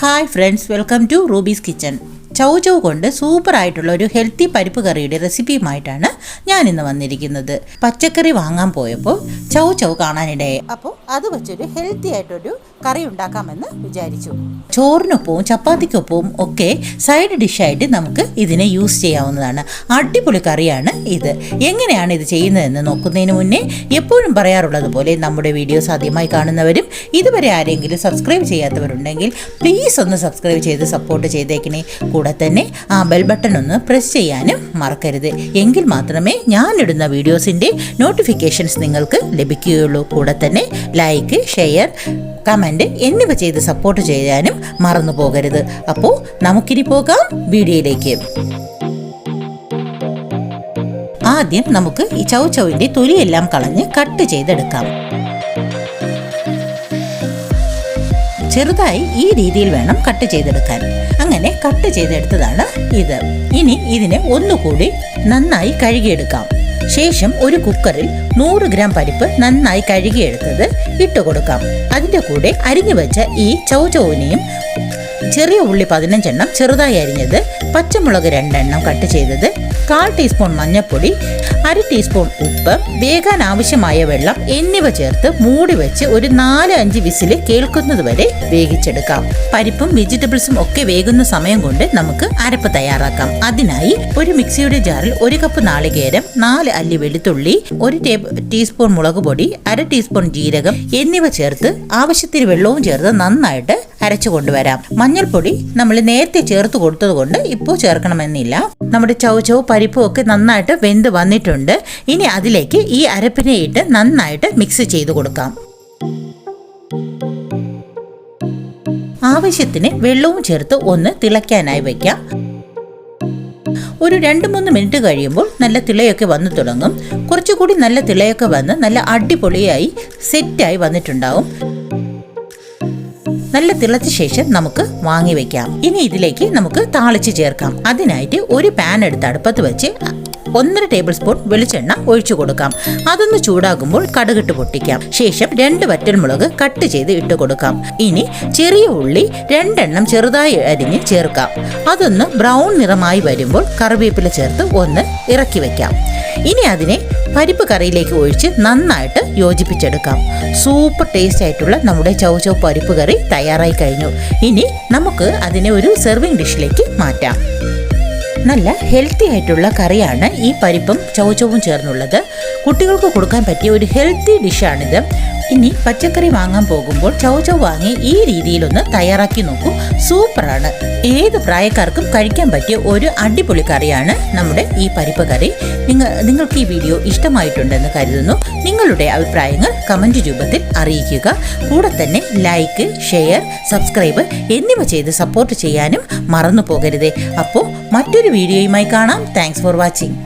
Hi friends, welcome to Ruby's Kitchen. ചൗചൗ കൊണ്ട് super ആയിട്ടുള്ള ഒരു ഹെൽത്തി പരിപ്പ് കറിയുടെ റെസിപ്പിയുമായിട്ടാണ് ഞാൻ ഇന്ന് വന്നിരിക്കുന്നത്. പച്ചക്കറി വാങ്ങാൻ പോയപ്പോൾ ചൗചൗ കാണാനിടയായി. അപ്പോൾ അത് വെച്ചൊരു ഹെൽത്തി ആയിട്ടൊരു കറി ഉണ്ടാക്കാമെന്ന് വിചാരിച്ചു. ചോറിനൊപ്പവും ചപ്പാത്തിക്കൊപ്പവും ഒക്കെ സൈഡ് ഡിഷായിട്ട് നമുക്ക് ഇതിനെ യൂസ് ചെയ്യാവുന്നതാണ്. അടിപൊളി കറിയാണ് ഇത്. എങ്ങനെയാണ് ഇത് ചെയ്യുന്നതെന്ന് നോക്കുന്നതിന് മുന്നേ എപ്പോഴും പറയാറുള്ളത് പോലെ നമ്മുടെ വീഡിയോസ് ആദ്യമായി കാണുന്നവരും ഇതുവരെ ആരെങ്കിലും സബ്സ്ക്രൈബ് ചെയ്യാത്തവരുണ്ടെങ്കിൽ പ്ലീസ് ഒന്ന് സബ്സ്ക്രൈബ് ചെയ്ത് സപ്പോർട്ട് ചെയ്തേക്കണേ. കൂടെ തന്നെ ആ ബെൽ ബട്ടൺ ഒന്ന് പ്രസ് ചെയ്യാനും മറക്കരുത്. എങ്കിൽ മാത്രമേ ഞാനിടുന്ന വീഡിയോസിൻ്റെ നോട്ടിഫിക്കേഷൻസ് നിങ്ങൾക്ക് ലഭിക്കുകയുള്ളൂ. കൂടെ തന്നെ ലൈക്ക്, ഷെയർ, കമൻറ്റ് എന്നിവ ചെയ്ത് സപ്പോർട്ട് ചെയ്യാനും മറന്നു പോകരുത്. അപ്പോൾ നമുക്കിനി പോകാം വീഡിയോയിലേക്ക്. ആദ്യം നമുക്ക് ഈ ചൗചൗവിൻ്റെ തൊലിയെല്ലാം കളഞ്ഞ് കട്ട് ചെയ്തെടുക്കാം. ചെറുതായി ഈ രീതിയിൽ വേണം കട്ട് ചെയ്തെടുക്കാൻ. അങ്ങനെ കട്ട് ചെയ്തെടുത്തതാണ് ഇത്. ഇനി ഇതിനെ ഒന്നുകൂടി നന്നായി കഴുകിയെടുക്കാം. ശേഷം ഒരു കുക്കറിൽ 100 ഗ്രാം പരിപ്പ് നന്നായി കഴുകിയെടുത്തത് ഇട്ട് കൊടുക്കാം. അതിൻ്റെ കൂടെ അരിഞ്ഞു വെച്ച ഈ ചൗചൗവിനെയും ചെറിയ ഉള്ളി 15 എണ്ണം ചെറുതായി അരിഞ്ഞത്, പച്ചമുളക് 2 എണ്ണം കട്ട് ചെയ്തത്, 1/4 ടീസ്പൂൺ മഞ്ഞൾപ്പൊടി, 1/2 ടീസ്പൂൺ ഉപ്പ്, വേകാൻ ആവശ്യമായ വെള്ളം എന്നിവ ചേർത്ത് മൂടി വെച്ച് ഒരു 4-5 വിസിൽ കേൾക്കുന്നത് വരെ വേവിച്ചെടുക്കാം. പരിപ്പും വെജിറ്റബിൾസും ഒക്കെ വേകുന്ന സമയം കൊണ്ട് നമുക്ക് അരപ്പ് തയ്യാറാക്കാം. അതിനായി ഒരു മിക്സിയുടെ ജാറിൽ 1 കപ്പ് നാളികേരം, 4 അല്ലി വെളുത്തുള്ളി, 1 ടീസ്പൂൺ മുളക് പൊടി, 1/2 ടീസ്പൂൺ ജീരകം എന്നിവ ചേർത്ത് ആവശ്യത്തിന് വെള്ളവും ചേർത്ത് നന്നായിട്ട് അരച്ചു കൊണ്ടുവരാം. മഞ്ഞൾപ്പൊടി നമ്മൾ നേരത്തെ ചേർത്ത് കൊടുത്തത് കൊണ്ട് ഇപ്പോൾ ചേർക്കണമെന്നില്ല. നമ്മുടെ ചൗചൗ പരിപ്പും ഒക്കെ നന്നായിട്ട് വെന്ത് വന്നിട്ടുണ്ട്. ഇനി അതിലേക്ക് ഈ അരപ്പിനെ ഇട്ട് നന്നായിട്ട് മിക്സ് ചെയ്ത് കൊടുക്കാം. ആവശ്യത്തിന് വെള്ളവും ചേർത്ത് ഒന്ന് തിളയ്ക്കാനായി വയ്ക്കാം. ഒരു 2-3 മിനിറ്റ് കഴിയുമ്പോൾ നല്ല തിളയൊക്കെ വന്നു തുടങ്ങും. കുറച്ചുകൂടി നല്ല തിളയൊക്കെ വന്ന് നല്ല അടിപൊളിയായി സെറ്റായി വന്നിട്ടുണ്ടാവും. നല്ല തിളച്ച ശേഷം നമുക്ക് വാങ്ങി വെക്കാം. ഇനി ഇതിലേക്ക് നമുക്ക് താളിച്ച് ചേർക്കാം. അതിനായിട്ട് ഒരു പാൻ എടുത്ത് അടുപ്പത്ത് വെച്ച് 1.5 ടേബിൾ സ്പൂൺ വെളിച്ചെണ്ണ ഒഴിച്ചു കൊടുക്കാം. അതൊന്ന് ചൂടാകുമ്പോൾ കടുകിട്ട് പൊട്ടിക്കാം. ശേഷം 2 വറ്റൽമുളക് കട്ട് ചെയ്ത് ഇട്ട് കൊടുക്കാം. ഇനി ചെറിയ ഉള്ളി 2 എണ്ണം ചെറുതായി അരിഞ്ഞ് ചേർക്കാം. അതൊന്ന് ബ്രൗൺ നിറമായി വരുമ്പോൾ കറിവേപ്പില ചേർത്ത് ഒന്ന് ഇറക്കി വെക്കാം. ഇനി അതിനെ പരിപ്പ് കറിയിലേക്ക് ഒഴിച്ച് നന്നായിട്ട് യോജിപ്പിച്ചെടുക്കാം. സൂപ്പർ ടേസ്റ്റ് ആയിട്ടുള്ള നമ്മുടെ ചൗചൗ പരിപ്പ് കറി തയ്യാറായി കഴിഞ്ഞു. ഇനി നമുക്ക് അതിനെ ഒരു സെർവിങ് ഡിഷിലേക്ക് മാറ്റാം. നല്ല ഹെൽത്തി ആയിട്ടുള്ള കറിയാണ് ഈ പരിപ്പും ചൗചൗവും ചേർന്നുള്ളത്. കുട്ടികൾക്ക് കൊടുക്കാൻ പറ്റിയ ഒരു ഹെൽത്തി ഡിഷാണിത്. ഇനി പച്ചക്കറി വാങ്ങാൻ പോകുമ്പോൾ ചൗചൗ വാങ്ങി ഈ രീതിയിലൊന്ന് തയ്യാറാക്കി നോക്കൂ. സൂപ്പറാണ്. ഏത് പ്രായക്കാർക്കും കഴിക്കാൻ പറ്റിയ ഒരു അടിപൊളി കറിയാണ് നമ്മുടെ ഈ പരിപ്പ് കറി. നിങ്ങൾക്ക് ഈ വീഡിയോ ഇഷ്ടമായിട്ടുണ്ടെന്ന് കരുതുന്നു. നിങ്ങളുടെ അഭിപ്രായങ്ങൾ കമൻറ്റ് രൂപത്തിൽ അറിയിക്കുക. കൂടെ തന്നെ ലൈക്ക്, ഷെയർ, സബ്സ്ക്രൈബ് എന്നിവ ചെയ്ത് സപ്പോർട്ട് ചെയ്യാനും മറന്നു പോകരുതേ. അപ്പോൾ മറ്റൊരു വീഡിയോയുമായി കാണാം. Thanks for watching.